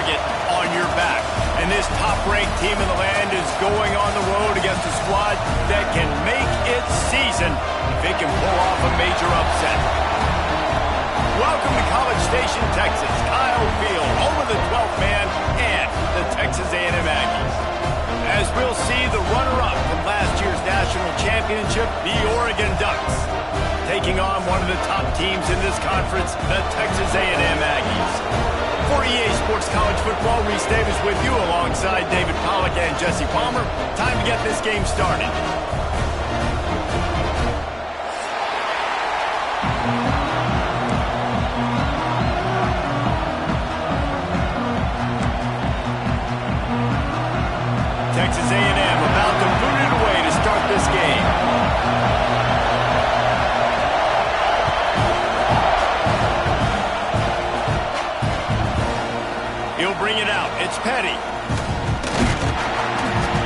target on your back. And this top-ranked team in the land is going on the road against a squad that can make its season if it can pull off a major upset. Welcome to College Station, Texas. Kyle Field, home of the 12th man and the Texas A&M Aggies. As we'll see, the runner-up from last year's national championship, the Oregon Ducks, taking on one of the top teams in this conference, the Texas A&M Aggies. For EA Sports College Football, Reese Davis with you alongside David Pollack and Jesse Palmer. Time to get this game started. Texas A&M about to boot it away to start this game. He'll bring it out. It's Petty.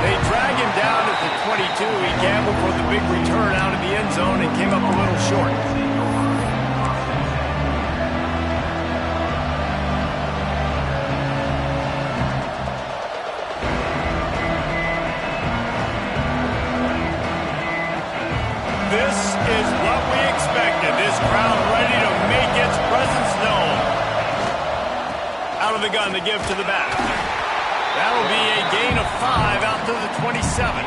They drag him down at the 22. He gambled for the big return out of the end zone and came up a little short. This is what we expected. This crowd ready to make its presence known. Out of the gun, the give to the back. That'll be a gain of 5 out to the 27.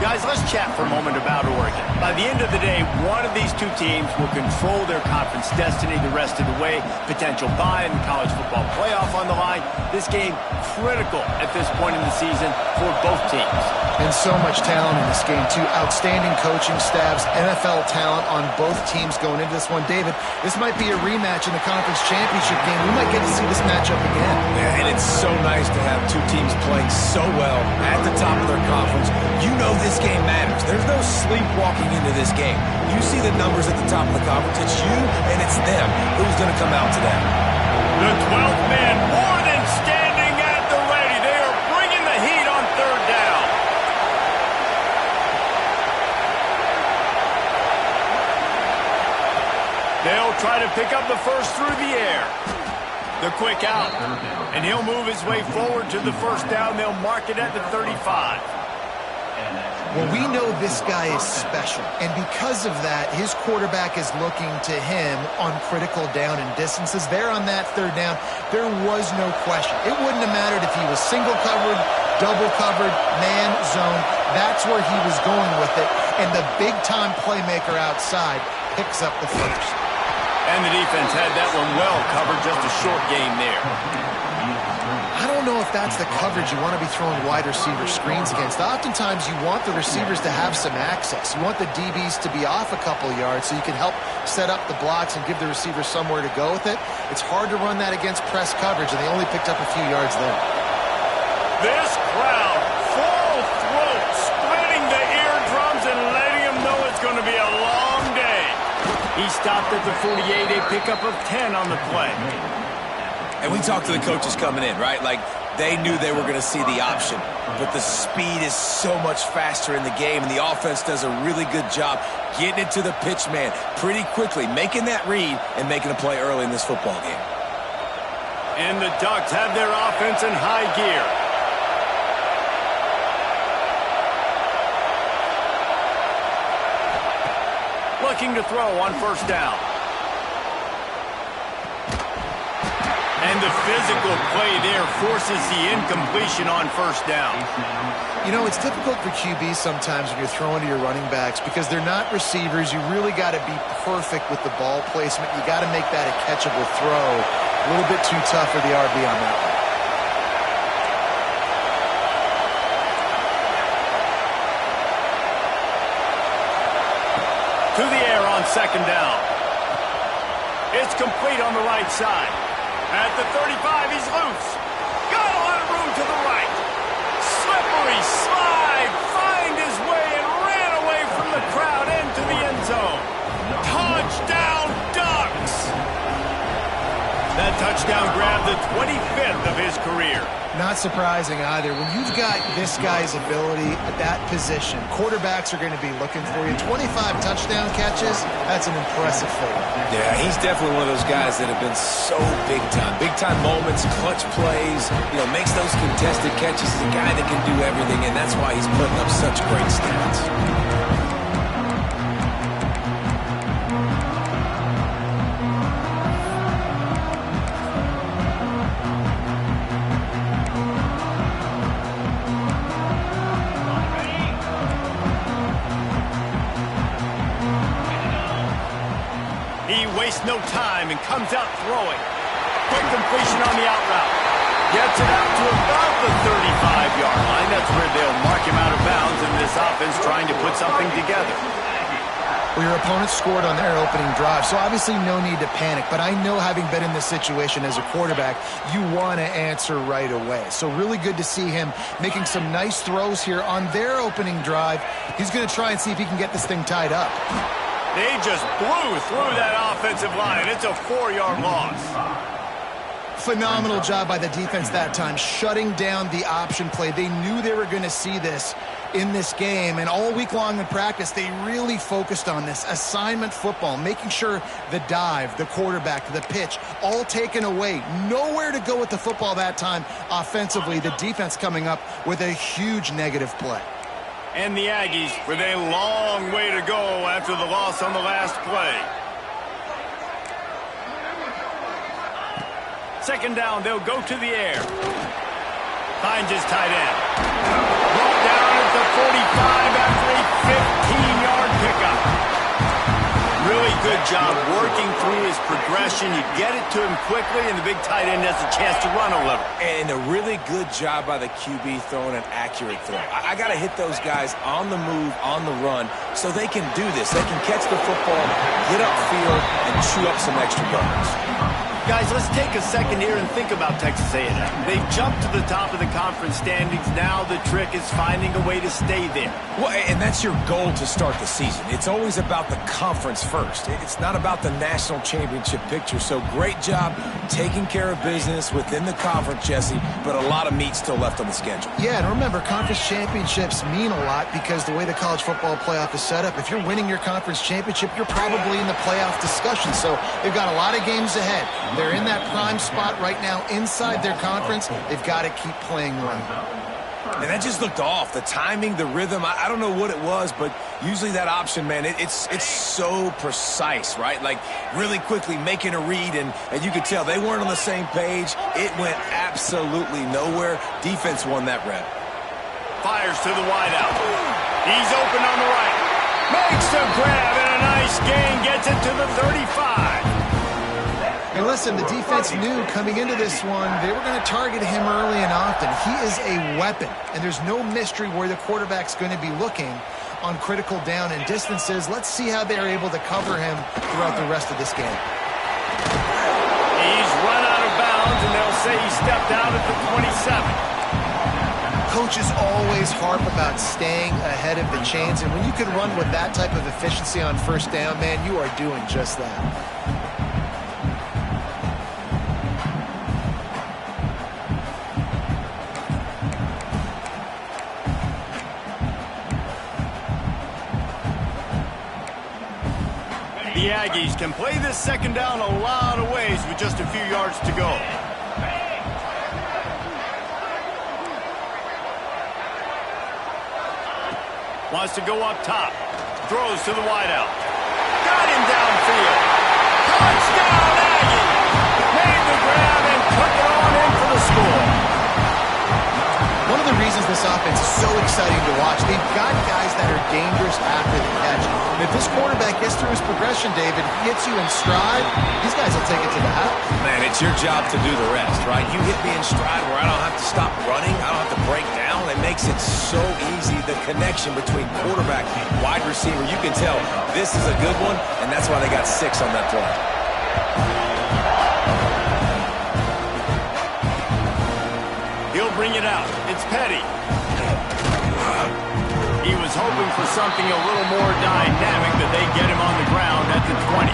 Guys, let's chat for a moment about Oregon. By the end of the day, one of these two teams will control their conference destiny the rest of the way. Potential bye in the college football playoff on the line. This game critical at this point in the season for both teams. And so much talent in this game, too. Outstanding coaching staffs, NFL talent on both teams going into this one. David, this might be a rematch in the conference championship game. We might get to see this matchup again. Yeah, and it's so nice to have two teams playing so well at the top of their conference. You know this game matters. There's no sleepwalking into this game. You see the numbers at the top of the conference. It's you and it's them. Who's going to come out today? The 12th man, more than standing at the ready. They are bringing the heat on third down. They'll try to pick up the first through the air. The quick out. And he'll move his way forward to the first down. They'll mark it at the 35. Well, we know this guy is special, and because of that, his quarterback is looking to him on critical down and distances. There on that third down, there was no question. It wouldn't have mattered if he was single covered, double covered, man zone. That's where he was going with it, and the big-time playmaker outside picks up the first. And the defense had that one well covered, just a short gain there. I don't know if that's the coverage you want to be throwing wide receiver screens against. Oftentimes, you want the receivers to have some access. You want the DBs to be off a couple yards so you can help set up the blocks and give the receivers somewhere to go with it. It's hard to run that against press coverage, and they only picked up a few yards there. This crowd, full throat, splitting the eardrums and letting them know it's going to be a long day. He stopped at the 48, a pickup of 10 on the play. And we talked to the coaches coming in, right? Like, they knew they were going to see the option. But the speed is so much faster in the game, and the offense does a really good job getting it to the pitch man pretty quickly, making that read and making a play early in this football game. And the Ducks have their offense in high gear. Looking to throw on first down. And the physical play there forces the incompletion on first down. You know, it's difficult for QBs sometimes when you're throwing to your running backs because they're not receivers. You really got to be perfect with the ball placement. You got to make that a catchable throw. A little bit too tough for the RB on that one. To the air on second down. It's complete on the right side. At the 35, he's loose. Got a lot of room to the right. Slippery slide. Find his way and ran away from the crowd into the end zone. Touchdown, Ducks. That touchdown grabbed the 25th of his career. Not surprising either. When you've got this guy's ability at that position, quarterbacks are going to be looking for you. 25 touchdown catches, that's an impressive figure. Yeah, he's definitely one of those guys that have been so big time. Big time moments, clutch plays, makes those contested catches. He's a guy that can do everything, and that's why he's putting up such great stats. Wastes no time and comes out throwing. Quick completion on the out route. Gets it out to about the 35-yard line. That's where they'll mark him out of bounds in this offense trying to put something together. Well, your opponent scored on their opening drive, so obviously no need to panic. But I know, having been in this situation as a quarterback, you want to answer right away. So really good to see him making some nice throws here on their opening drive. He's going to try and see if he can get this thing tied up. They just blew through that offensive line. It's a 4-yard loss. Phenomenal job by the defense that time, shutting down the option play. They knew they were going to see this in this game, and all week long in practice, they really focused on this assignment football, making sure the dive, the quarterback, the pitch, all taken away. Nowhere to go with the football that time offensively. The defense coming up with a huge negative play. And the Aggies with a long way to go after the loss on the last play. Second down, they'll go to the air. Finds his tight end. Brought down at the 45 after a 15-yard pickup. Really good job working through his progression. You get it to him quickly, and the big tight end has a chance to run a little. And a really good job by the QB throwing an accurate throw. I got to hit those guys on the move, on the run, so they can do this. They can catch the football, get upfield, and chew up some extra yards. Guys, let's take a second here and think about Texas A&M. They've jumped to the top of the conference standings. Now the trick is finding a way to stay there. Well, and that's your goal to start the season. It's always about the conference first. It's not about the national championship picture. So great job taking care of business within the conference, Jesse, but a lot of meat still left on the schedule. Yeah, and remember, conference championships mean a lot because the way the college football playoff is set up, if you're winning your conference championship, you're probably in the playoff discussion. So they've got a lot of games ahead. They're in that prime spot right now inside their conference. They've got to keep playing well. And that just looked off. The timing, the rhythm, I don't know what it was, but usually that option, man, it's so precise, right? Like really quickly making a read, and you could tell they weren't on the same page. It went absolutely nowhere. Defense won that rep. Fires to the wideout. He's open on the right. Makes a grab and a nice gain. Gets it to the 35. And listen, the defense knew coming into this one, they were going to target him early and often. He is a weapon, and there's no mystery where the quarterback's going to be looking on critical down and distances. Let's see how they're able to cover him throughout the rest of this game. He's run out of bounds, and they'll say he stepped out at the 27. Coaches always harp about staying ahead of the chains, and when you can run with that type of efficiency on first down, man, you are doing just that. The Aggies can play this second down a lot of ways with just a few yards to go. Wants to go up top. Throws to the wideout. Got him downfield. Touchdown, Aggie! Made the grab and took it on in for the score. One of the reasons this offense is so exciting to watch, they've got guys that are dangerous after the catch. And if this quarterback gets through his progression, David, hits you in stride, these guys will take it to the house. Man, it's your job to do the rest, right? You hit me in stride where I don't have to stop running, I don't have to break down. It makes it so easy, the connection between quarterback and wide receiver. You can tell this is a good one, and that's why they got 6 on that play. He'll bring it out. It's Petty. He was hoping for something a little more dynamic, but they get him on the ground at the 20.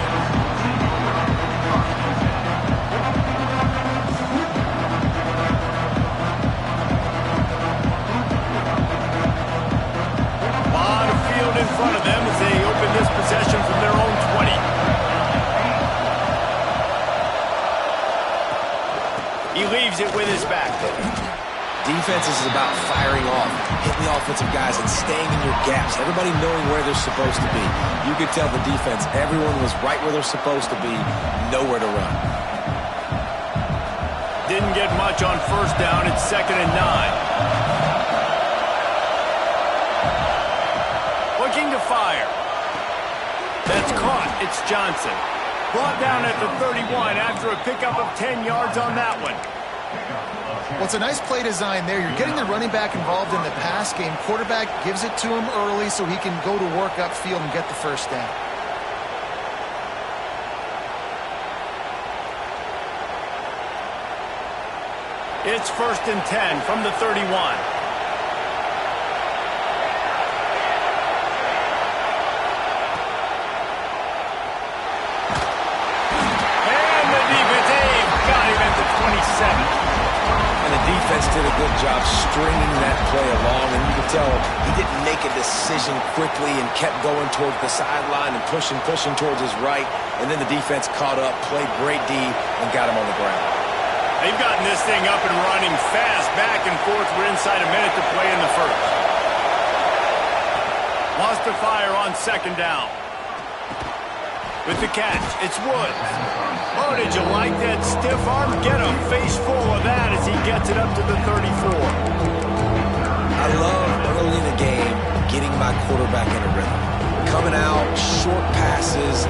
He leaves it with his back. Defense is about firing off, hitting the offensive guys, and staying in your gaps. Everybody knowing where they're supposed to be. You could tell the defense, everyone was right where they're supposed to be, nowhere to run. Didn't get much on first down. It's 2nd and 9. Looking to fire. That's caught. It's Johnson. Brought down at the 31 after a pickup of 10 yards on that one. Well, it's a nice play design there. You're getting the running back involved in the pass game. Quarterback gives it to him early so he can go to work upfield and get the first down. It's 1st and 10 from the 31. Defense did a good job stringing that play along, and you could tell he didn't make a decision quickly and kept going towards the sideline and pushing towards his right, and then the defense caught up, played great D, and got him on the ground. They've gotten this thing up and running fast, back and forth. We're inside a minute to play in the first. Lost to fire on 2nd down. With the catch, it's Woods. Oh, did you like that stiff arm? Get a face full of that as he gets it up to the 34. I love early in the game getting my quarterback in a rhythm. Coming out, short passes,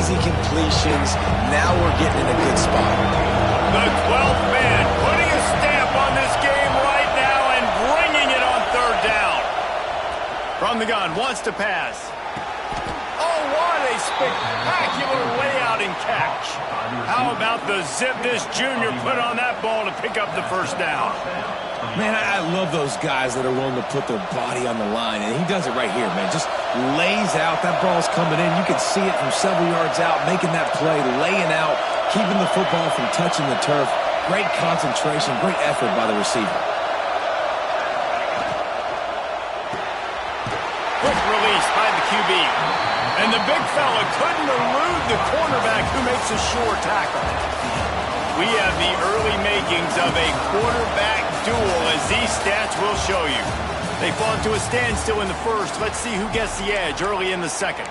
easy completions. Now we're getting in a good spot. The 12th man putting a stamp on this game right now and bringing it on 3rd down. From the gun, wants to pass. Oh, what a spectacular layout and catch. How about the zip this junior put on that ball to pick up the first down? Man, I love those guys that are willing to put their body on the line, and he does it right here, man. Just lays out. That ball's coming in. You can see it from several yards out, making that play, laying out, keeping the football from touching the turf. Great concentration, great effort by the receiver. Quick release by the QB. And the big fella couldn't elude the cornerback who makes a sure tackle. We have the early makings of a quarterback duel, as these stats will show you. They fought to a standstill in the first. Let's see who gets the edge early in the second.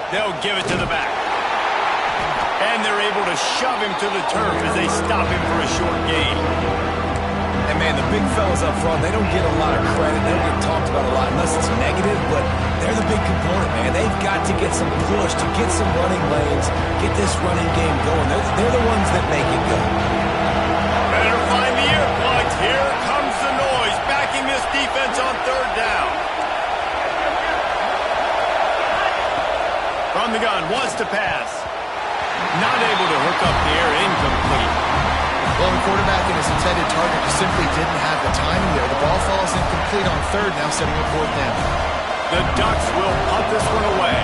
They'll give it to the back. And they're able to shove him to the turf as they stop him for a short gain. And, man, the big fellas up front, they don't get a lot of credit. They don't get talked about a lot unless it's negative, but they're the big component, man. They've got to get some push, to get some running lanes, get this running game going. They're the ones that make it go. Better find the earplugs. Here comes the noise, backing this defense on 3rd down. From the gun, wants to pass. Not able to hook up there, incomplete. Well, the quarterback and his intended target just simply didn't have the timing there. The ball falls incomplete on 3rd, now setting up 4th down. The Ducks will punt this one away.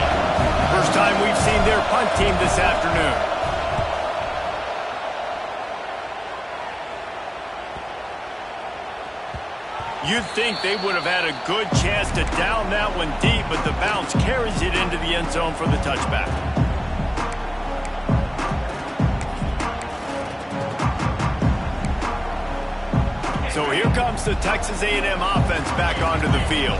First time we've seen their punt team this afternoon. You'd think they would have had a good chance to down that one deep, but the bounce carries it into the end zone for the touchback. So here comes the Texas A&M offense back onto the field.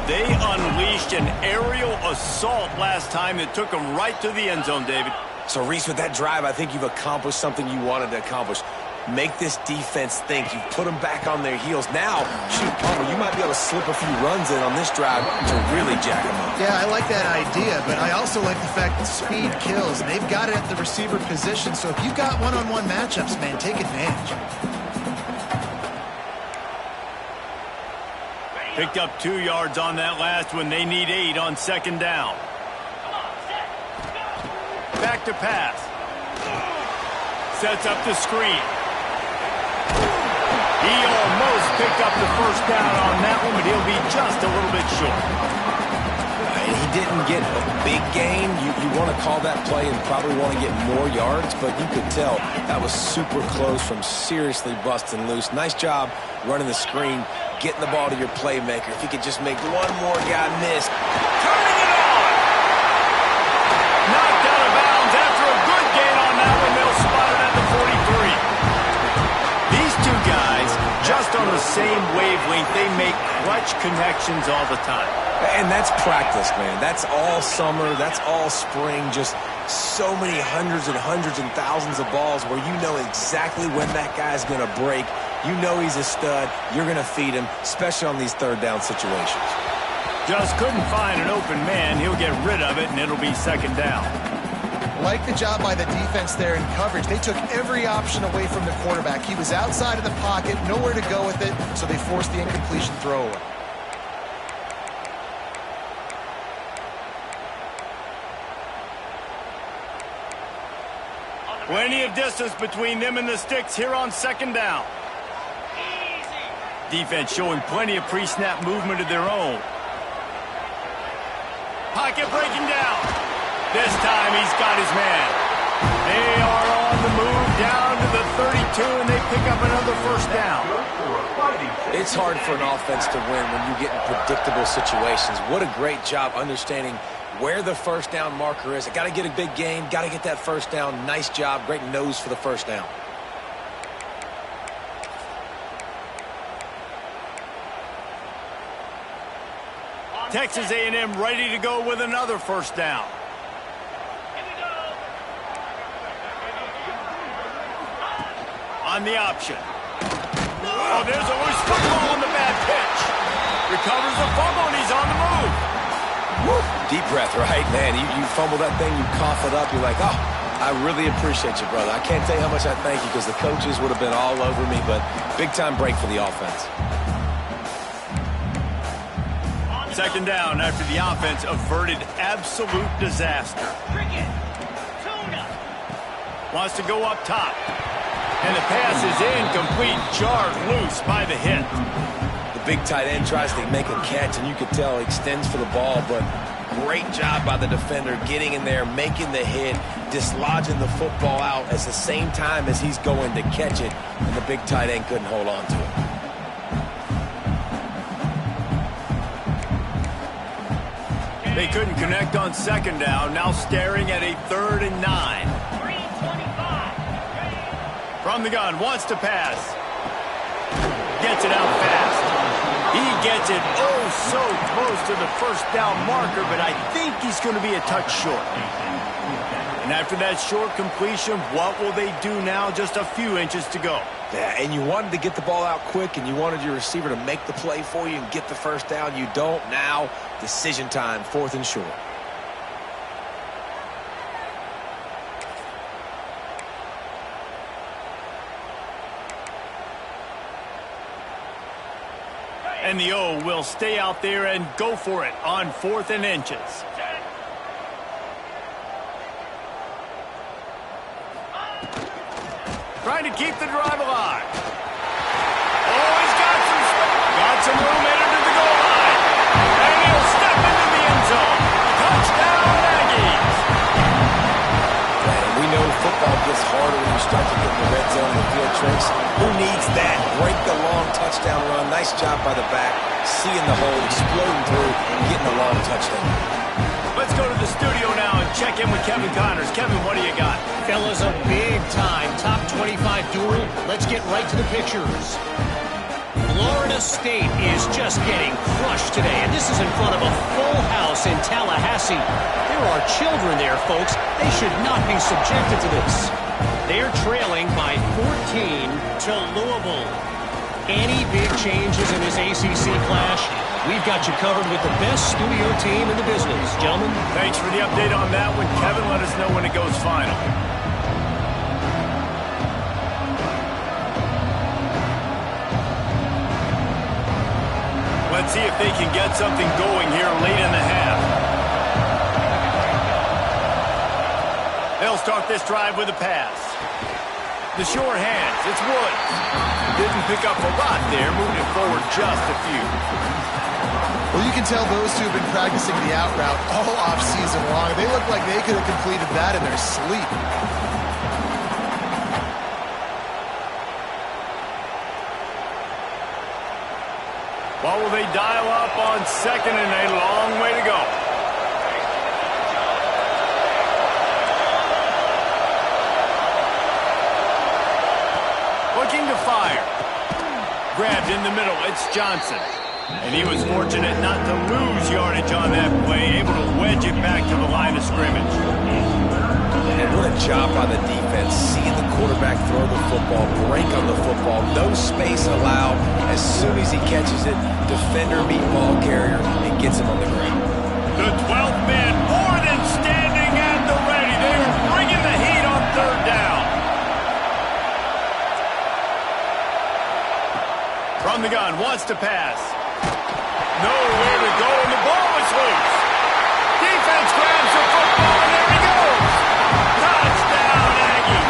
They unleashed an aerial assault last time that took them right to the end zone, David. So, Reese, with that drive, I think you've accomplished something you wanted to accomplish. Make this defense think. You've put them back on their heels. Now, shoot, Palmer, you might be able to slip a few runs in on this drive to really jack them up. Yeah, I like that idea, but I also like the fact that speed kills, and they've got it at the receiver position. So if you've got one-on-one matchups, man, take advantage. Picked up 2 yards on that last one. They need 8 on 2nd down. Back to pass. Sets up the screen. He almost picked up the first down on that one, but he'll be just a little bit short. And he didn't get a big gain. You want to call that play and probably want to get more yards, but you could tell that was super close from seriously busting loose. Nice job running the screen, getting the ball to your playmaker. If he could just make one more guy miss. Turning it on! Knocked out of bounds after a good gain on that one. They'll spot it at the 43. These two guys, just on the same wavelength, they make clutch connections all the time. And that's practice, man. That's all summer. That's all spring. Just so many hundreds and thousands of balls where you know exactly when that guy's going to break. You know he's a stud. You're going to feed him, especially on these third down situations. Just couldn't find an open man. He'll get rid of it, and it'll be second down. Like the job by the defense there in coverage. They took every option away from the quarterback. He was outside of the pocket, nowhere to go with it, so they forced the incompletion throwaway. Plenty of distance between them and the sticks here on second down. Defense showing plenty of pre-snap movement of their own. Pocket breaking down. This time he's got his man. They are on the move down to the 32, and they pick up another first down. It's hard for an offense to win when you get in predictable situations. What a great job understanding where the first down marker is. I got to get a big gain, got to get that first down. Nice job, great nose for the first down. Texas A&M ready to go with another first down. On the option. Oh, there's a loose football on the bad pitch. Recovers the fumble, and he's on the move. Woo. Deep breath, right? Man, you fumble that thing, you cough it up, you're like, oh, I really appreciate you, brother. I can't tell you how much I thank you because the coaches would have been all over me, but big-time break for the offense. Second down after the offense averted absolute disaster. Wants to go up top. And the pass is incomplete, jarred loose by the hit. The big tight end tries to make a catch, and you could tell he extends for the ball, but great job by the defender getting in there, making the hit, dislodging the football out at the same time as he's going to catch it, and the big tight end couldn't hold on to it. They couldn't connect on second down, now staring at a 3rd and 9. From the gun, wants to pass. Gets it out fast. He gets it oh so close to the first down marker, but I think he's going to be a touch short. And after that short completion, what will they do now? Just a few inches to go. Yeah, and you wanted to get the ball out quick, and you wanted your receiver to make the play for you and get the first down. You don't now. Decision time, 4th and short. And the O will stay out there and go for it on 4th and inches. Trying to keep the drive alive. Oh, he's got some room headed to the goal line. And he'll step into the end zone. Touchdown, Aggies. And we know football gets harder when you start to get in the red zone and the field tricks. Who needs that? Break the long touchdown run. Nice job by the back. Seeing the hole, exploding through, and getting a long touchdown. Let's go to the studio now and check in with Kevin Connors. Kevin, what do you got? Fellas, a big-time top 25 duel. Let's get right to the pictures. Florida State is just getting crushed today, and this is in front of a full house in Tallahassee. There are children there, folks. They should not be subjected to this. They're trailing by 14 to Louisville. Any big changes in this ACC clash? We've got you covered with the best studio team in the business, gentlemen. Thanks for the update on that one, Kevin. Let us know when it goes final. Let's see if they can get something going here late in the half. They'll start this drive with a pass. The short hands, it's Woods. Didn't pick up a lot there, moving it forward just a few. Well, you can tell those two have been practicing the out route all off-season long. They look like they could have completed that in their sleep. What will they dial up on second and a long way to go? Looking to fire. Grabbed in the middle, it's Johnson. And he was fortunate not to lose yardage on that play, able to wedge it back to the line of scrimmage. And what a job by the defense, seeing the quarterback throw the football, break on the football, no space allowed. As soon as he catches it, defender meet ball carrier and gets him on the ground. The 12th man more than standing at the ready. They are bringing the heat on third down. From the gun, wants to pass. Nowhere to go, and the ball is loose. Defense grabs the football, and there he goes. Touchdown, Aggie.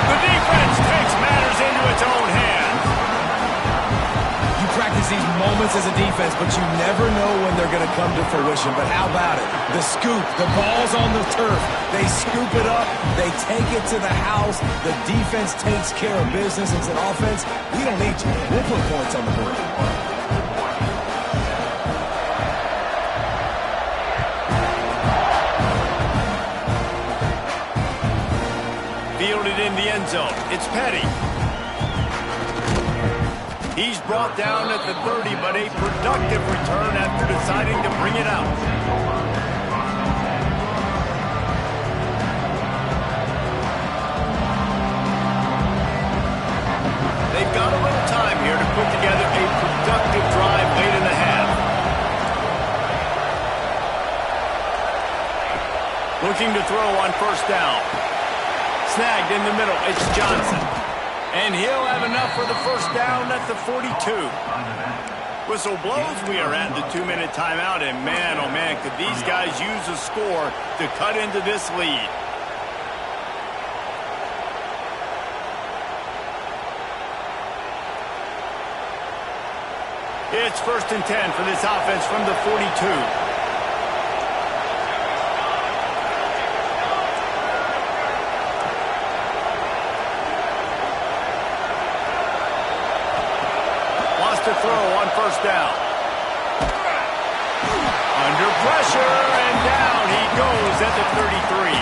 The defense takes matters into its own hands. You practice these moments as a defense, but you never know when they're going to come to fruition. But how about it? The scoop, the ball's on the turf. They scoop it up. They take it to the house. The defense takes care of business. It's an offense. We don't need you. We'll put points on the board. Fielded in the end zone. It's Petty. He's brought down at the 30, but a productive return after deciding to bring it out. They've got a little time here to put together a productive drive late in the half. Looking to throw on first down. Snagged in the middle, it's Johnson. And he'll have enough for the first down at the 42. Whistle blows, we are at the 2-minute timeout, and man, oh man, could these guys use a score to cut into this lead. It's 1st and 10 for this offense from the 42. To throw on first down. Under pressure, and down he goes at the 33.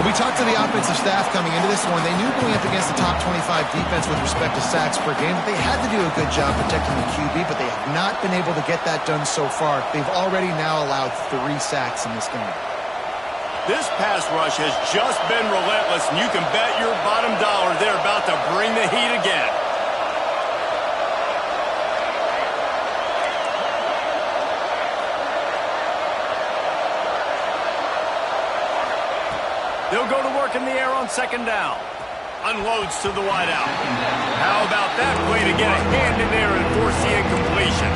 We talked to the offensive staff coming into this one. They knew going up against the top 25 defense with respect to sacks per game that they had to do a good job protecting the QB, but they have not been able to get that done so far. They've already now allowed 3 sacks in this game. This pass rush has just been relentless, and you can bet your bottom dollar they're about to bring the heat again. They'll go to work in the air on second down. Unloads to the wideout. How about that play to get a hand in there and force the incompletion?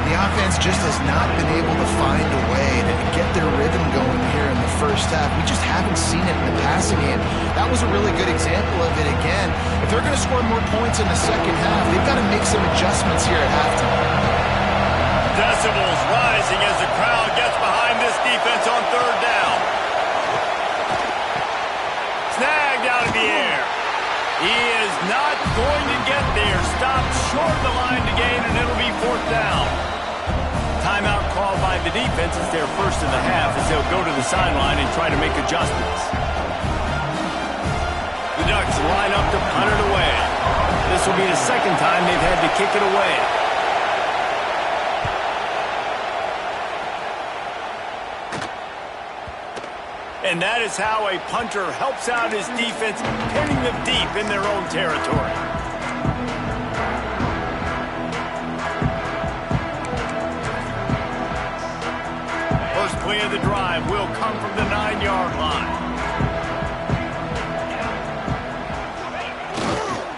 The offense just has not been able to find a way to get their rhythm going here in the first half. We just haven't seen it in the passing game. That was a really good example of it again. If they're going to score more points in the second half, they've got to make some adjustments here at halftime. Decibels rising as the crowd gets behind this defense on third down. Snagged out of the air. He is not going to get there. Stopped short of the line to gain, and it'll be 4th down. Timeout called by the defense. It's their first in the half as they'll go to the sideline and try to make adjustments. The Ducks line up to punt it away. This will be the second time they've had to kick it away. And that is how a punter helps out his defense, pinning them deep in their own territory. First play of the drive will come from the 9-yard line.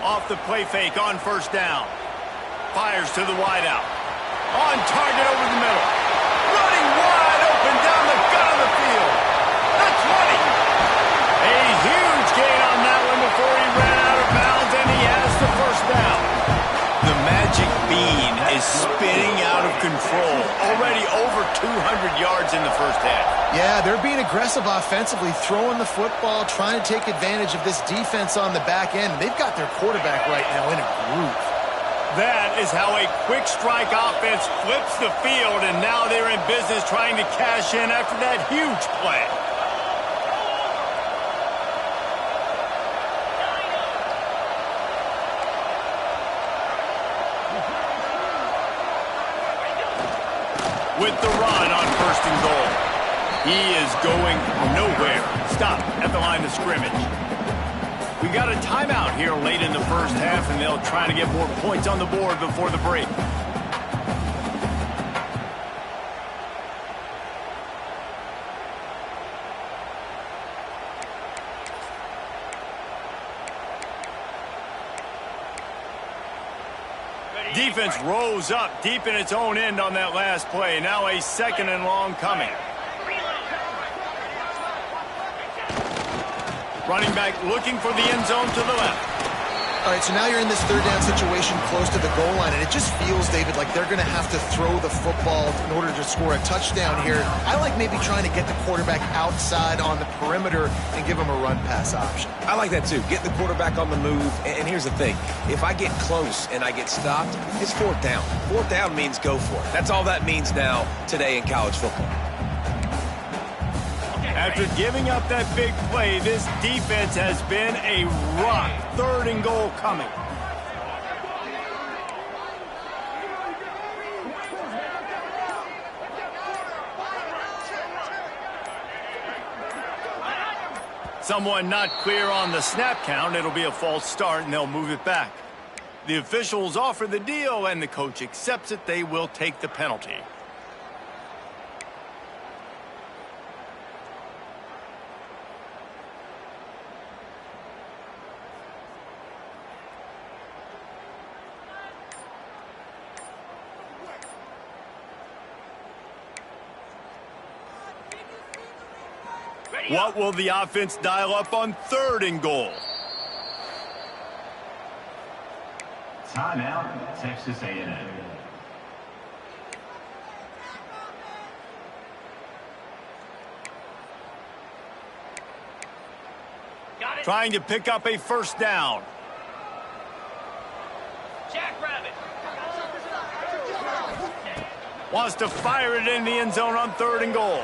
Off the play fake on first down. Fires to the wideout. On target over the middle. Running wide open down the gut of the field. The 20. A huge gain on that one before he bean is spinning out of control. Already over 200 yards in the first half. Yeah, they're being aggressive offensively, throwing the football, trying to take advantage of this defense on the back end. They've got their quarterback right now in a groove. That is how a quick strike offense flips the field, and now they're in business trying to cash in after that huge play. With the run on 1st and goal. He is going nowhere. Stop at the line of scrimmage. We got a timeout here late in the first half, and they'll try to get more points on the board before the break. Defense rose up deep in its own end on that last play. Now a 2nd and long coming. Running back looking for the end zone to the left. All right, so now you're in this 3rd down situation close to the goal line, and it just feels, David, like they're going to have to throw the football in order to score a touchdown here. I like maybe trying to get the quarterback outside on the perimeter and give him a run-pass option. I like that, too. Get the quarterback on the move. And here's the thing. If I get close and I get stopped, it's 4th down. 4th down means go for it. That's all that means now today in college football. After giving up that big play, this defense has been a rock. 3rd and goal coming. Someone not clear on the snap count. It'll be a false start, and they'll move it back. The officials offer the deal, and the coach accepts it. They will take the penalty. What will the offense dial up on 3rd and goal? Timeout, Texas A&M. Trying to pick up a 1st down. Jackrabbit. Wants to fire it in the end zone on 3rd and goal.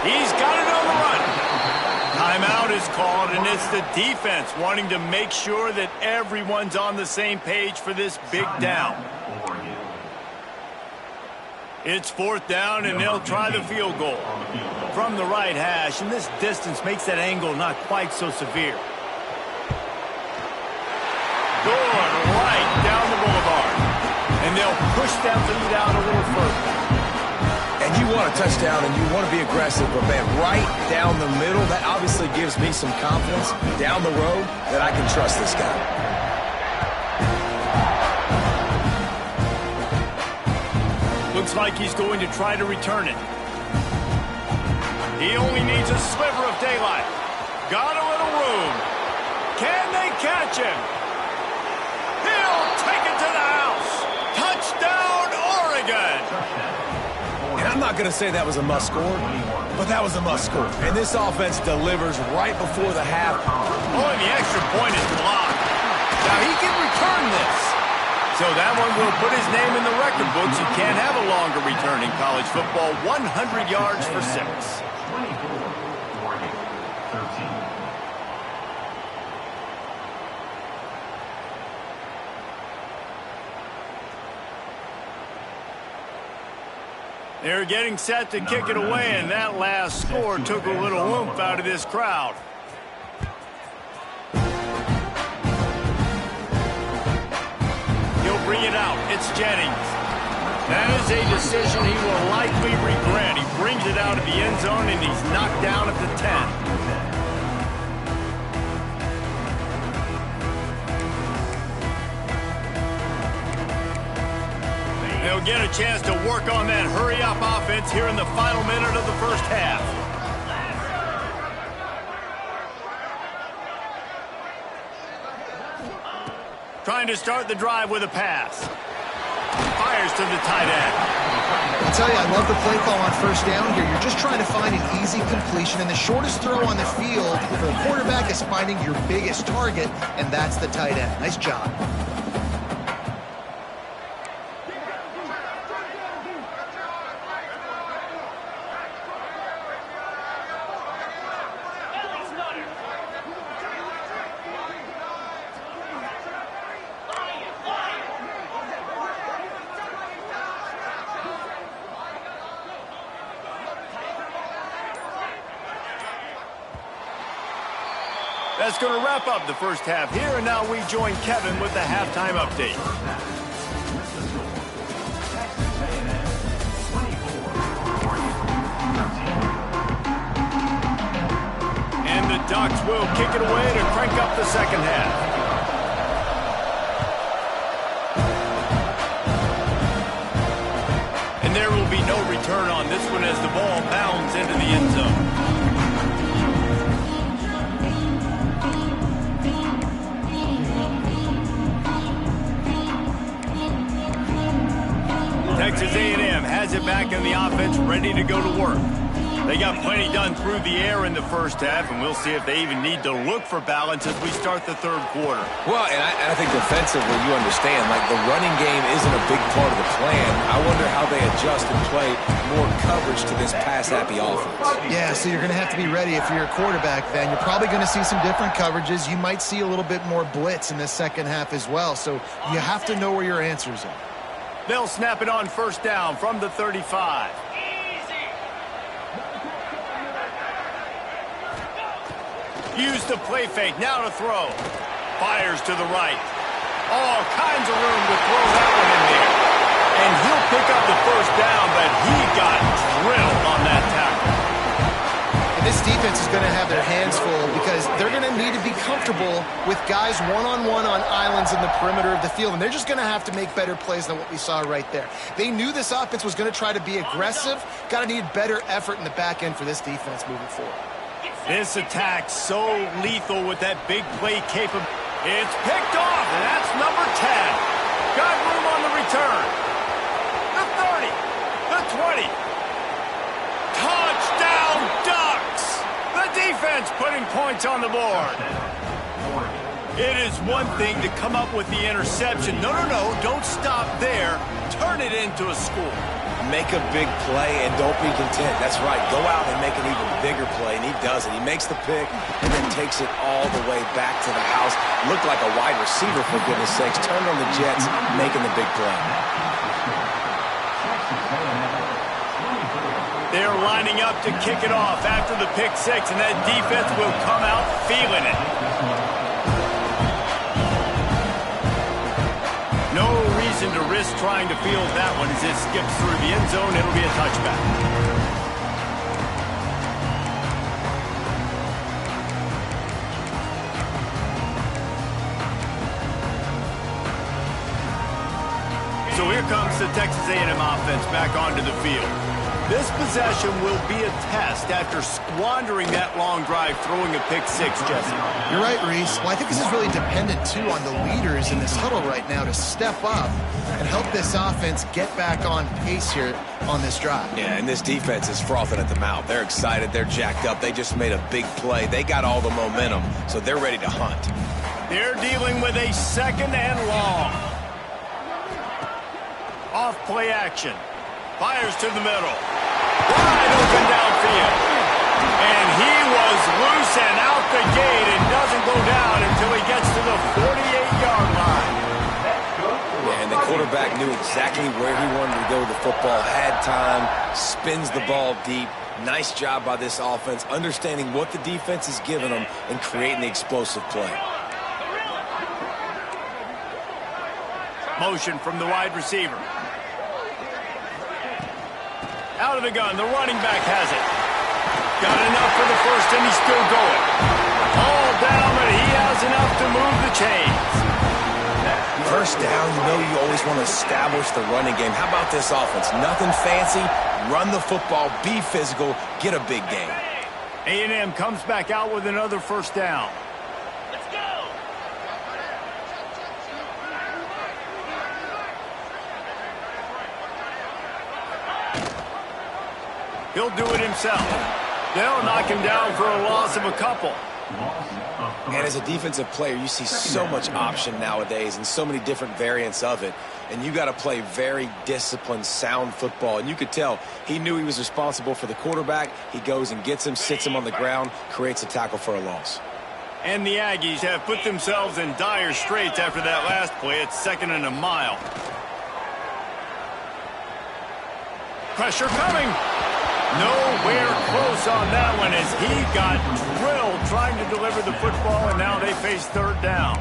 He's got it on the run. Timeout is called, and it's the defense wanting to make sure that everyone's on the same page for this big down. It's 4th down, and they'll try the field goal from the right hash, and this distance makes that angle not quite so severe. Going right down the boulevard, and they'll push that lead out a little further. And you want a touchdown and you want to be aggressive, but man, right down the middle, that obviously gives me some confidence down the road that I can trust this guy. Looks like he's going to try to return it. He only needs a sliver of daylight. Got a little room. Can they catch him? He'll take it to the house. Touchdown, Oregon. And I'm not going to say that was a must score, but that was a must score. And this offense delivers right before the half. Oh, and the extra point is blocked. Now he can return this. So that one will put his name in the record books. You can't have a longer return in college football. 100 yards for 6. 24, Oregon, 13. They're getting set to kick it away, and that last score took a little oomph out of this crowd. He'll bring it out. It's Jennings. That is a decision he will likely regret. He brings it out of the end zone, and he's knocked down at the 10. They'll get a chance to work on that hurry-up offense here in the final minute of the first half. Trying to start the drive with a pass. fires to the tight end. I tell you, I love the play call on first down here. You're just trying to find an easy completion, and the shortest throw on the field for a quarterback is finding your biggest target, and that's the tight end. Nice job. That's going to wrap up the first half here, and now we join Kevin with the halftime update. And the Ducks will kick it away to crank up the second half. And there will be no return on this one as the ball bounds into the end zone. Texas A&M has it back in the offense, ready to go to work. They got plenty done through the air in the first half, and we'll see if they even need to look for balance as we start the third quarter. Well, and I think defensively, you understand, like the running game isn't a big part of the plan. I wonder how they adjust and play more coverage to this pass-happy offense. Yeah, so you're going to have to be ready if you're a quarterback then. You're probably going to see some different coverages. You might see a little bit more blitz in the second half as well, so you have to know where your answers are. They'll snap it on first down from the 35. Use the play fake, now to throw. Fires to the right. All kinds of room to throw that one in there. And he'll pick up the first down, but he got drilled on that tackle. And this defense is going to have their hands full because they're going to need to be comfortable with guys one-on-one on islands in the perimeter of the field, and they're just going to have to make better plays than what we saw right there. They knew this offense was going to try to be aggressive. Got to need better effort in the back end for this defense moving forward. This attack so lethal with that big play capability. It's picked off, and that's number 10. Got room on the return. The 30, the 20. Touchdown Ducks! The defense putting points on the board. It is one thing to come up with the interception. No, don't stop there. Turn it into a score. Make a big play and don't be content. That's right. Go out and make an even bigger play, and he does it. He makes the pick and then takes it all the way back to the house. Looked like a wide receiver, for goodness sakes. Turned on the Jets, making the big play. They're lining up to kick it off after the pick six, and that defense will come out feeling it. No reason to risk trying to field that one as it skips through the end zone. It'll be a touchback. So here comes the Texas A&M offense back onto the field. This possession will be a test after squandering that long drive throwing a pick six, Jesse. You're right, Reese. Well, I think this is really dependent, too, on the leaders in this huddle right now to step up and help this offense get back on pace here on this drive. Yeah, and this defense is frothing at the mouth. They're excited. They're jacked up. They just made a big play. They got all the momentum, so they're ready to hunt. They're dealing with a second and long. Off play action. Fires to the middle. Wide open downfield. And he was loose and out the gate and doesn't go down until he gets to the 48-yard line. Yeah, and the quarterback knew exactly where he wanted to go with the football, had time, spins the ball deep. Nice job by this offense, understanding what the defense is giving them and creating the explosive play. Motion from the wide receiver. Out of the gun, the running back has it. Got enough for the first, and he's still going. All down, but he has enough to move the chains. First down, you know you always want to establish the running game. How about this offense? Nothing fancy. Run the football, be physical, get a big game. A&M comes back out with another first down. He'll do it himself. They'll knock him down for a loss of a couple. And as a defensive player, you see so much option nowadays and so many different variants of it. And you got to play very disciplined, sound football. And you could tell he knew he was responsible for the quarterback. He goes and gets him, sits him on the ground, creates a tackle for a loss. And the Aggies have put themselves in dire straits after that last play. It's 2nd and a mile. Pressure coming. Nowhere close on that one as he got drilled trying to deliver the football, and now they face 3rd down.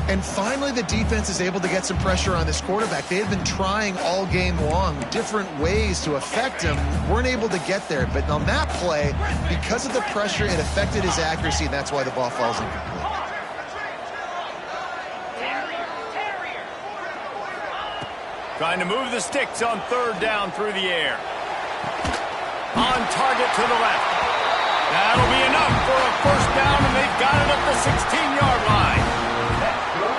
And finally, the defense is able to get some pressure on this quarterback. They had been trying all game long different ways to affect him. Weren't able to get there. But on that play, because of the pressure, it affected his accuracy, and that's why the ball falls incomplete. Trying to move the sticks on 3rd down through the air. On target to the left. That'll be enough for a 1st down, and they've got it up the 16-yard line.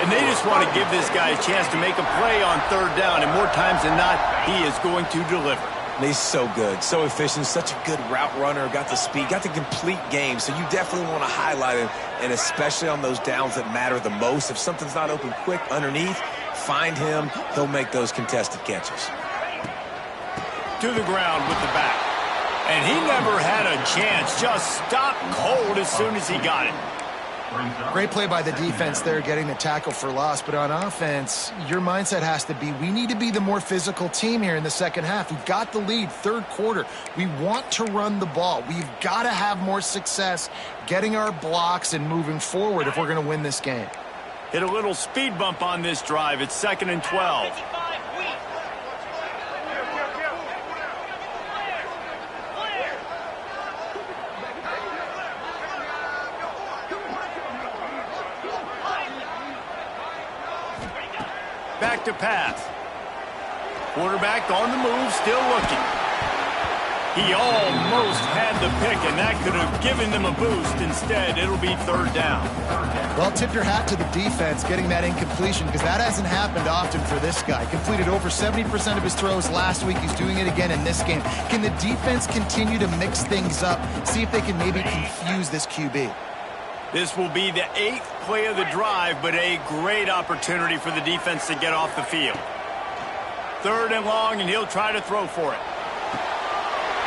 And they just want to give this guy a chance to make a play on 3rd down, and more times than not, he is going to deliver. And he's so good, so efficient, such a good route runner, got the speed, got the complete game. So you definitely want to highlight him, and especially on those downs that matter the most. If something's not open quick underneath, find him. He'll make those contested catches. To the ground with the back. And he never had a chance. Just stopped cold as soon as he got it. Great play by the defense there, getting the tackle for loss. But on offense, your mindset has to be, we need to be the more physical team here in the second half. We've got the lead, 3rd quarter. We want to run the ball. We've got to have more success getting our blocks and moving forward if we're going to win this game. Hit a little speed bump on this drive. It's 2nd and 12. Back to pass. Quarterback on the move, still looking. He almost had the pick, and that could have given them a boost. Instead, it'll be 3rd down. Well, tip your hat to the defense getting that incompletion, because that hasn't happened often for this guy. Completed over 70% of his throws last week. He's doing it again in this game. Can the defense continue to mix things up, see if they can maybe confuse this QB? This will be the 8th play of the drive, but a great opportunity for the defense to get off the field. 3rd and long, and he'll try to throw for it.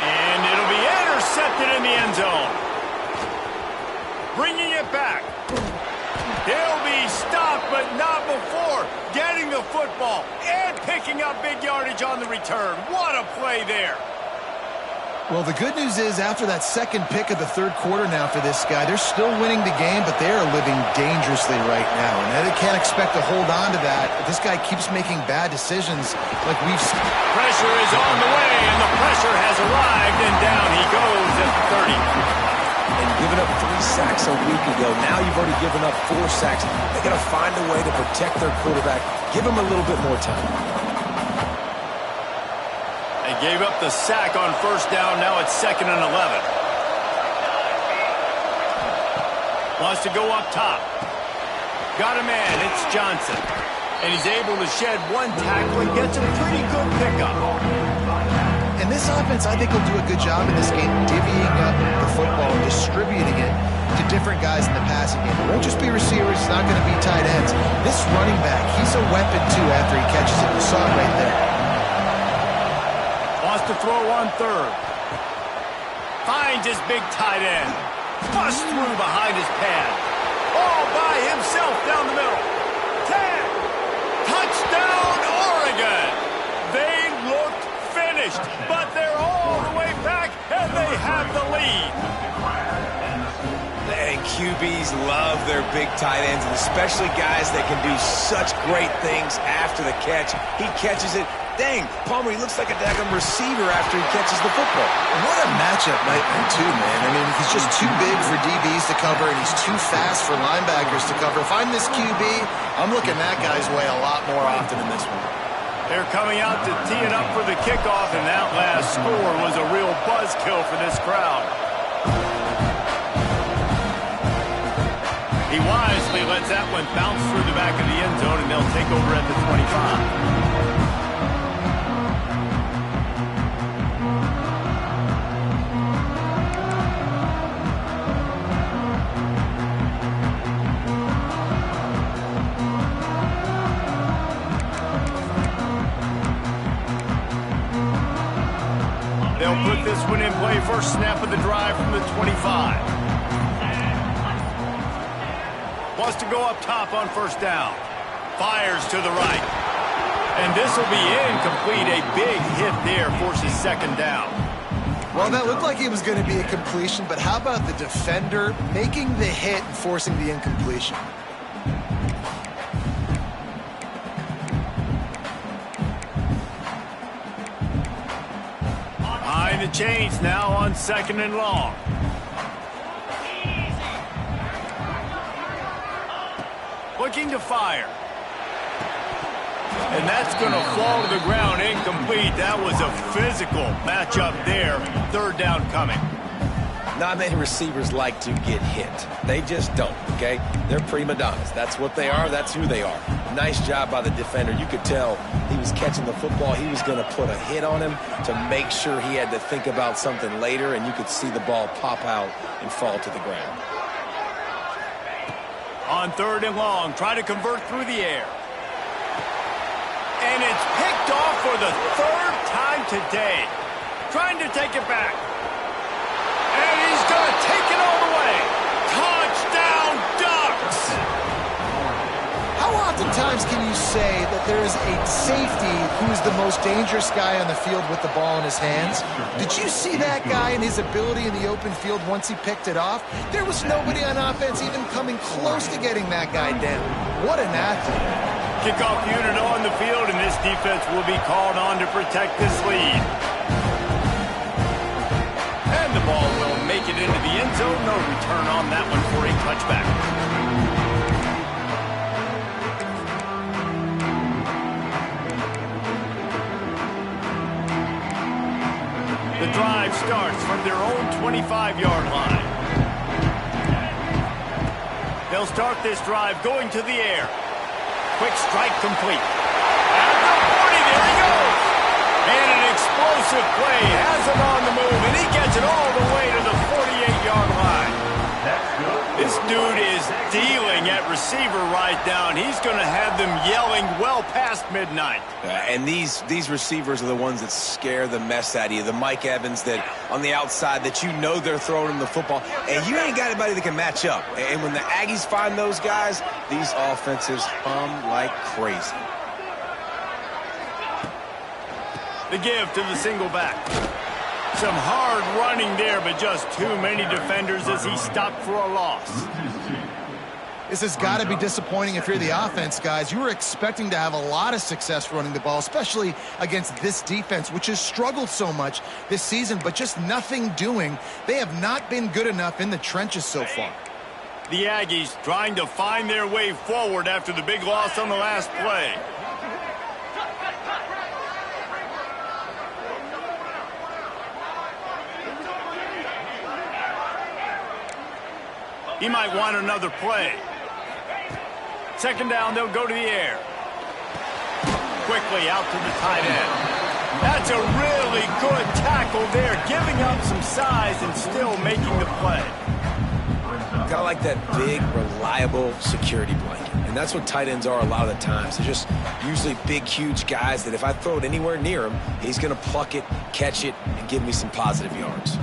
And it'll be intercepted in the end zone. Bringing it back. He'll be stopped, but not before getting the football and picking up big yardage on the return. What a play there. Well, the good news is after that 2nd pick of the 3rd quarter now for this guy, they're still winning the game, but they are living dangerously right now. And they can't expect to hold on to that. This guy keeps making bad decisions like we've seen. Pressure is on the way, and the pressure has arrived, and down he goes at the 30. And giving up 3 sacks a week ago, now you've already given up 4 sacks. They got to find a way to protect their quarterback. Give him a little bit more time. They gave up the sack on 1st down. Now it's 2nd and 11. Wants to go up top. Got a man. It's Johnson. And he's able to shed 1 tackle and gets a pretty good pickup. And this offense, I think, will do a good job in this game divvying up the football and distributing it to different guys in the passing game. It won't just be receivers. It's not going to be tight ends. This running back, he's a weapon, too, after he catches it. You saw it right there. Wants to throw on 3rd. Finds his big tight end. Busts through behind his pad. All by himself down the middle. 10. Touchdown, Oregon. They looked finished, but they're all the way back, and they have the lead. And QBs love their big tight ends, and especially guys that can do such great things after the catch. He catches it. Dang, Palmer, he looks like a daggum receiver after he catches the football. What a matchup night too, man. I mean, he's just too big for DBs to cover, and he's too fast for linebackers to cover. If I'm this QB, I'm looking that guy's way a lot more often in this one. They're coming out to tee it up for the kickoff, and that last score was a real buzzkill for this crowd. He wisely lets that one bounce through the back of the end zone, and they'll take over at the 25. They'll put this one in play. First snap of the drive from the 25. Wants to go up top on first down. Fires to the right. And this will be incomplete. A big hit there forces second down. Well, that looked like it was going to be a completion, but how about the defender making the hit and forcing the incompletion? Behind the chains now on second and long. Looking to fire. And that's going to fall to the ground incomplete. That was a physical matchup there. Third down coming. Not many receivers like to get hit. They just don't, okay? They're prima donnas. That's what they are. That's who they are. Nice job by the defender. You could tell he was catching the football. He was going to put a hit on him to make sure he had to think about something later, and you could see the ball pop out and fall to the ground. On third and long, try to convert through the air. And it's picked off for the third time today. Trying to take it back. And he's going to take it all the way. Touchdown, Ducks! How oftentimes can you say that there is a safety who's the most dangerous guy on the field with the ball in his hands? Did you see that guy and his ability in the open field once he picked it off? There was nobody on offense even coming close to getting that guy down. What an athlete. Kickoff unit on the field, and this defense will be called on to protect this lead. And the ball will make it into the end zone. No return on that one for a touchback. The drive starts from their own 25-yard line. They'll start this drive going to the air. Quick strike complete. At the 40, there he goes. And an explosive play has him on the move, and he gets it all the way to the 48-yard line. This dude is dealing at receiver right now, and he's going to have them yelling well past midnight. And these receivers are the ones that scare the mess out of you. The Mike Evans that on the outside that you know they're throwing him the football, and you ain't got anybody that can match up. And when the Aggies find those guys, these offenses hum like crazy. The give to the single back. Some hard running there, but just too many defenders as he stopped for a loss. This has got to be disappointing if you're the offense, guys. You were expecting to have a lot of success running the ball, especially against this defense, which has struggled so much this season, but just nothing doing. They have not been good enough in the trenches so far. The Aggies trying to find their way forward after the big loss on the last play. He might want another play. Second down, they'll go to the air. Quickly out to the tight end. That's a really good tackle there, giving up some size and still making the play. Kind of like that big, reliable security blanket. And that's what tight ends are a lot of the times. They're just usually big, huge guys that if I throw it anywhere near him, he's going to pluck it, catch it, and give me some positive yards.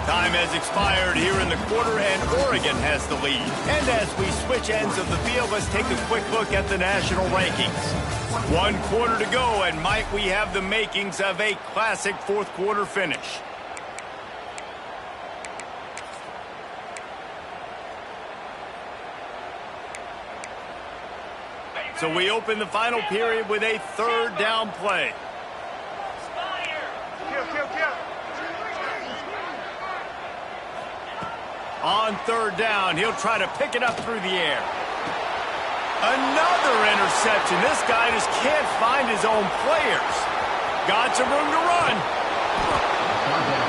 Time has expired here in the quarter, and Oregon has the lead. And as we switch ends of the field, let's take a quick look at the national rankings. 1 quarter to go, and might we have the makings of a classic fourth quarter finish. So we open the final period with a third down play. On third down, he'll try to pick it up through the air. Another interception. This guy just can't find his own players. Got some room to run.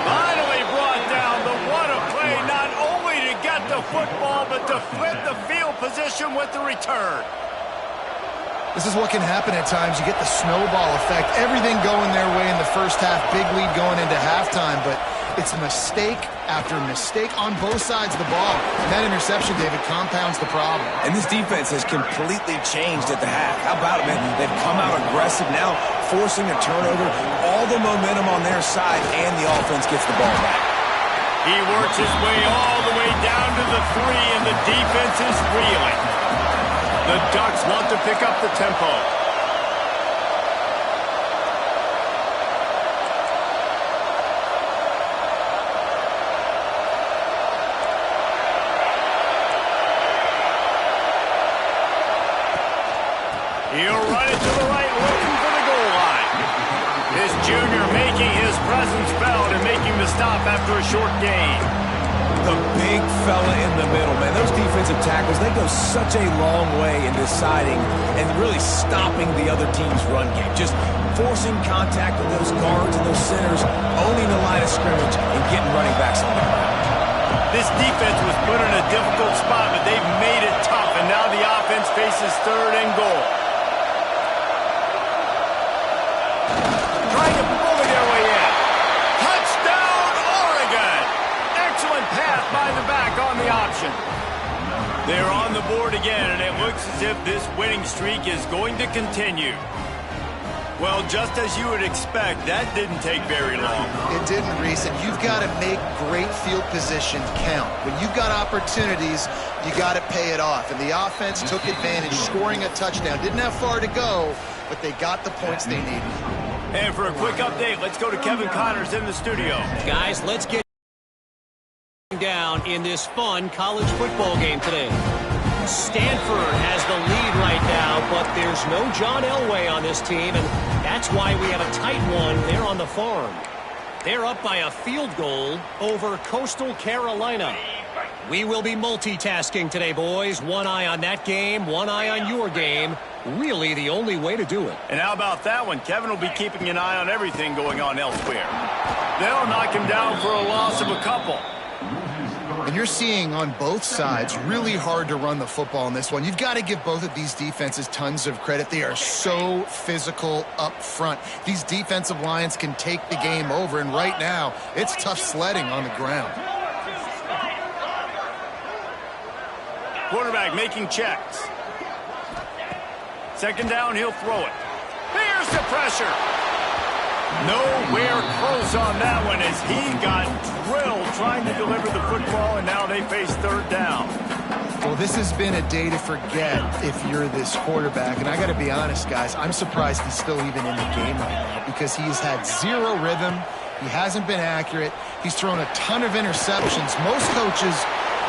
Finally brought down, but what a play, not only to get the football, but to flip the field position with the return. This is what can happen at times. You get the snowball effect. Everything going their way in the first half. Big lead going into halftime, but It's mistake after mistake on both sides of the ball. And that interception, David, compounds the problem. And this defense has completely changed at the half. How about it, man? They've come out aggressive now, forcing a turnover, all the momentum on their side, and the offense gets the ball back. He works his way all the way down to the 3, and the defense is reeling. The Ducks want to pick up the tempo. He'll run it to the right, looking for the goal line. This junior making his presence felt and making the stop after a short gain. The big fella in the middle, man. Those defensive tackles, they go such a long way in deciding and really stopping the other team's run game. Just forcing contact with those guards and those centers, owning the line of scrimmage, and getting running backs on the ground. This defense was put in a difficult spot, but they've made it tough, and now the offense faces 3rd and goal. Trying to bully their way in. Touchdown, Oregon! Excellent pass by the back on the option. They're on the board again, and it looks as if this winning streak is going to continue. Well, just as you would expect, that didn't take very long. It didn't, Reese, and you've got to make great field position count. When you've got opportunities, you got to pay it off. And the offense took advantage, scoring a touchdown. Didn't have far to go, but they got the points they needed. And for a quick update, let's go to Kevin Connors in the studio. Guys, let's get down in this fun college football game today. Stanford has the lead right now, but there's no John Elway on this team, and that's why we have a tight one there on the farm. They're up by a field goal over Coastal Carolina. We will be multitasking today, boys. One eye on that game, one eye on your game. Really the only way to do it. And how about that one? Kevin will be keeping an eye on everything going on elsewhere. They'll knock him down for a loss of a couple. And you're seeing on both sides really hard to run the football in this one. You've got to give both of these defenses tons of credit. They are so physical up front. These defensive lines can take the game over, and right now it's tough sledding on the ground. Quarterback making checks. 2nd down, he'll throw it. Here's the pressure. Nowhere close on that one as he got drilled trying to deliver the football, and now they face 3rd down. Well, this has been a day to forget if you're this quarterback. And I got to be honest, guys, I'm surprised he's still even in the game right now because he's had zero rhythm. He hasn't been accurate. He's thrown a ton of interceptions. Most coaches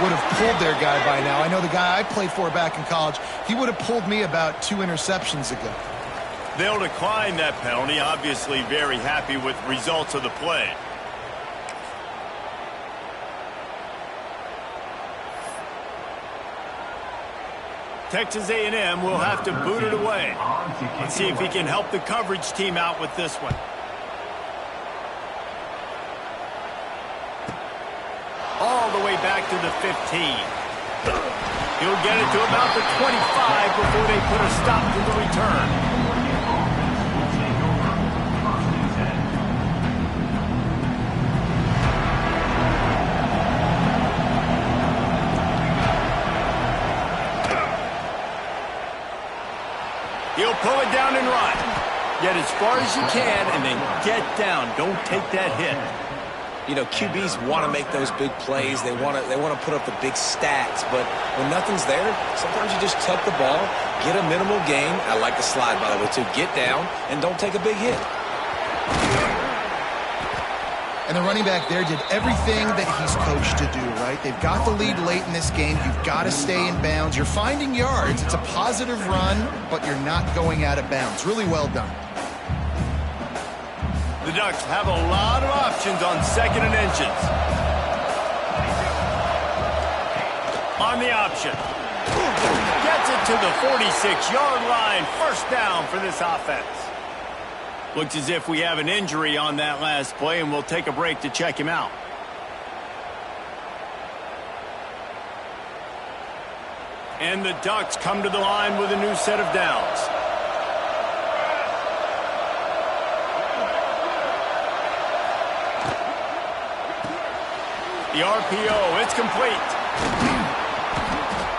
would have pulled their guy by now. I know the guy I played for back in college, he would have pulled me about 2 interceptions ago. They'll decline that penalty, obviously very happy with results of the play. Texas A&M will have to boot it away. Let's see if he can help the coverage team out with this one. All the way back to the 15. He'll get it to about the 25 before they put a stop to the return. He'll pull it down and run. Get as far as you can and then get down. Don't take that hit. You know, QBs want to make those big plays. They want to put up the big stats. But when nothing's there, sometimes you just tuck the ball, get a minimal gain. I like the slide, by the way, too. Get down and don't take a big hit. And the running back there did everything that he's coached to do, right? They've got the lead late in this game. You've got to stay in bounds. You're finding yards. It's a positive run, but you're not going out of bounds. Really well done. The Ducks have a lot of options on 2nd and inches. On the option. Gets it to the 46-yard line. 1st down for this offense. Looks as if we have an injury on that last play, and we'll take a break to check him out. And the Ducks come to the line with a new set of downs. The RPO, it's complete.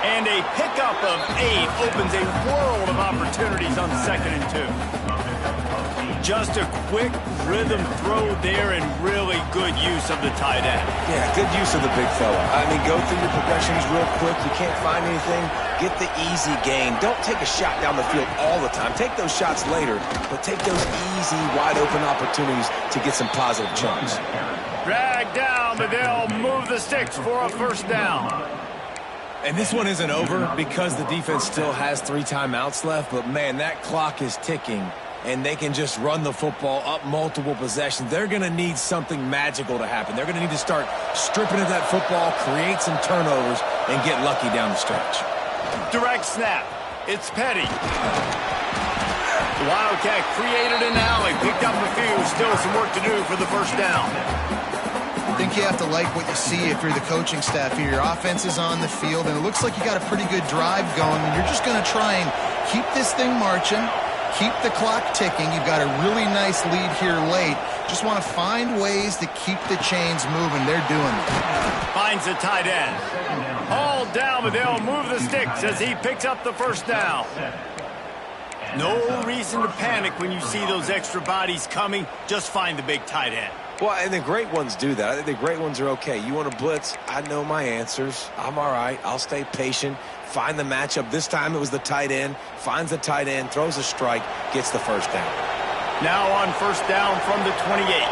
And a pickup of 8 opens a world of opportunities on 2nd and 2. Just a quick rhythm throw there and really good use of the tight end. Yeah, good use of the big fella. I mean, go through your progressions real quick. You can't find anything, get the easy gain. Don't take a shot down the field all the time. Take those shots later, but take those easy, wide-open opportunities to get some positive chunks. Drag down, but they'll move the sticks for a 1st down. And this one isn't over because the defense still has 3 timeouts left, but, man, that clock is ticking, and they can just run the football up multiple possessions. They're going to need something magical to happen. They're going to need to start stripping at that football, create some turnovers, and get lucky down the stretch. Direct snap. It's Petty. The Wildcat created an alley, picked up a few, still some work to do for the 1st down. I think you have to like what you see if you're the coaching staff here. Your offense is on the field, and it looks like you got a pretty good drive going, and you're just going to try and keep this thing marching, keep the clock ticking. You've got a really nice lead here late. Just want to find ways to keep the chains moving. They're doing it. Finds the tight end. All down, but they'll move the sticks as he picks up the 1st down. No reason to panic when you see those extra bodies coming. Just find the big tight end. Well, and the great ones do that. I think the great ones are okay. You want to blitz? I know my answers. I'm all right. I'll stay patient. Find the matchup. This time it was the tight end. Finds the tight end, throws a strike, gets the 1st down. Now on 1st down from the 28.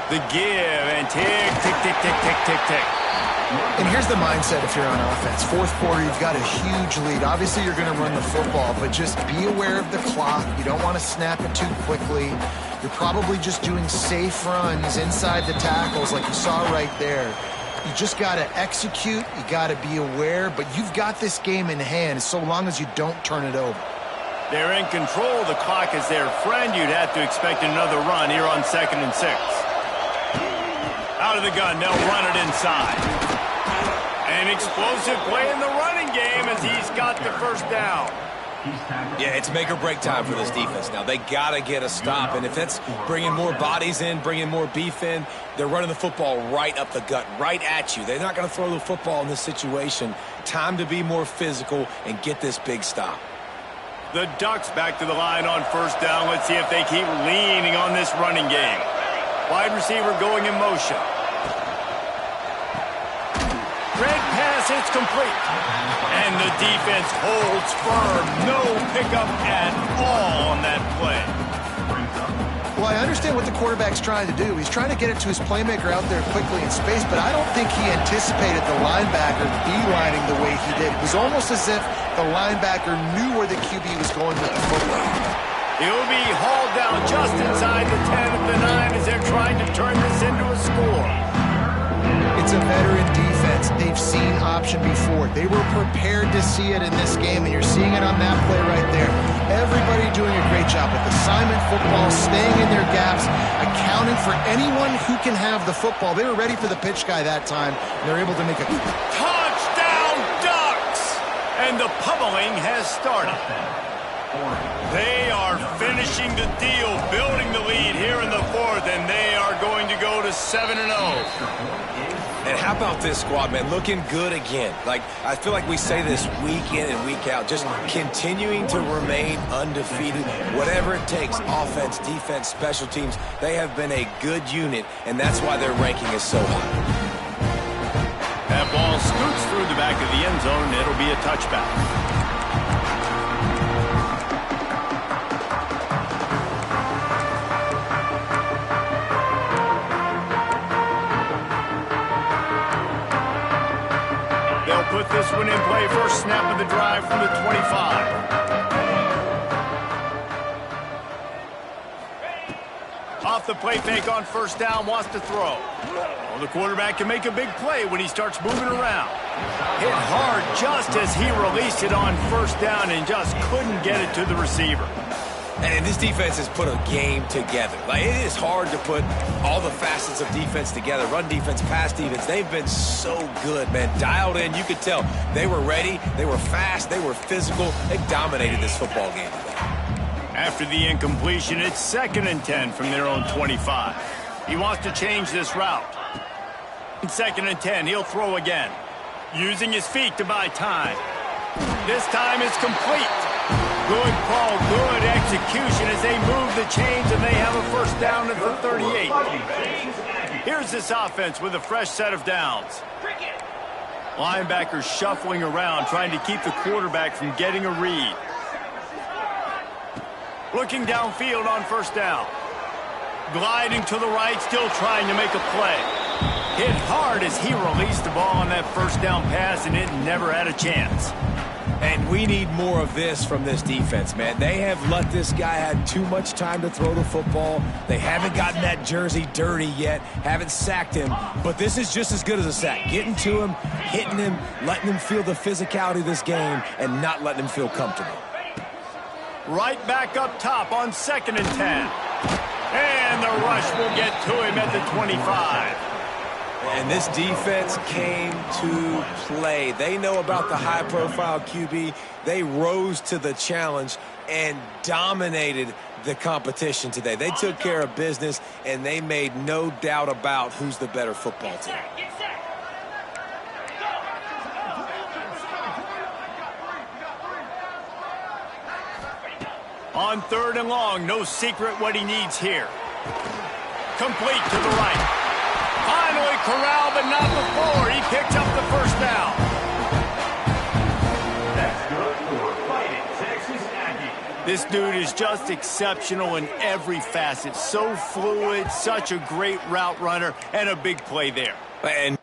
The give and tick, tick, tick, tick, tick, tick, tick. And here's the mindset if you're on offense. 4th quarter, you've got a huge lead. Obviously, you're going to run the football, but just be aware of the clock. You don't want to snap it too quickly. You're probably just doing safe runs inside the tackles like you saw right there. You just got to execute. You got to be aware, but you've got this game in hand so long as you don't turn it over. They're in control. The clock is their friend. You'd have to expect another run here on 2nd and 6. Out of the gun, they'll run it inside. An explosive play in the running game as he's got the 1st down. Yeah, it's make or break time for this defense now. They got to get a stop, and if that's bringing more bodies in, bringing more beef in, they're running the football right up the gut, right at you. They're not going to throw the football in this situation. Time to be more physical and get this big stop. The Ducks back to the line on 1st down. Let's see if they keep leaning on this running game. Wide receiver going in motion. Red pass, it's complete. And the defense holds firm. No pickup at all on that play. Well, I understand what the quarterback's trying to do. He's trying to get it to his playmaker out there quickly in space, but I don't think he anticipated the linebacker beelining the way he did. It was almost as if the linebacker knew where the QB was going with the football. He'll be hauled down just inside the 10 of the 9 as they're trying to turn this into a score. It's a veteran defense. They've seen option before. They were prepared to see it in this game, and you're seeing it on that play right there. Everybody doing a great job with assignment football, staying in their gaps, accounting for anyone who can have the football. They were ready for the pitch guy that time, and they're able to make a touchdown Ducks! And the pummeling has started. They are finishing the deal, building the lead here in the 4th, and they are going to go to 7-0. And how about this squad, man? Looking good again. Like, I feel like we say this week in and week out, just continuing to remain undefeated, whatever it takes, offense, defense, special teams. They have been a good unit, and that's why their ranking is so high. That ball scoots through the back of the end zone, and it'll be a touchback. Put this one in play. First snap of the drive from the 25. Off the play fake on 1st down, wants to throw. Well, the quarterback can make a big play when he starts moving around. Hit hard just as he released it on 1st down and just couldn't get it to the receiver. And this defense has put a game together. Like, it is hard to put all the facets of defense together. Run defense, pass defense. They've been so good, man. Dialed in. You could tell they were ready. They were fast. They were physical. They dominated this football game today. After the incompletion, it's 2nd and 10 from their own 25. He wants to change this route. 2nd and 10, he'll throw again. Using his feet to buy time. This time it's complete. Good call, good execution as they move the chains and they have a first down at the 38. Here's this offense with a fresh set of downs. Linebackers shuffling around, trying to keep the quarterback from getting a read. Looking downfield on first down. Gliding to the right, still trying to make a play. Hit hard as he released the ball on that first down pass, and it never had a chance. And we need more of this from this defense, man. They have let this guy have too much time to throw the football. They haven't gotten that jersey dirty yet, haven't sacked him. But this is just as good as a sack. Getting to him, hitting him, letting him feel the physicality of this game, and not letting him feel comfortable. Right back up top on 2nd and 10. And the rush will get to him at the 25. And this defense came to play. They know about the high-profile QB. They rose to the challenge and dominated the competition today. They took care of business, and they made no doubt about who's the better football team. On 3rd and long, no secret what he needs here. Complete to the right. Finally corralled, but not before. He picks up the first down. That's good for Fighting Texas Aggies. This dude is just exceptional in every facet. So fluid, such a great route runner, and a big play there. And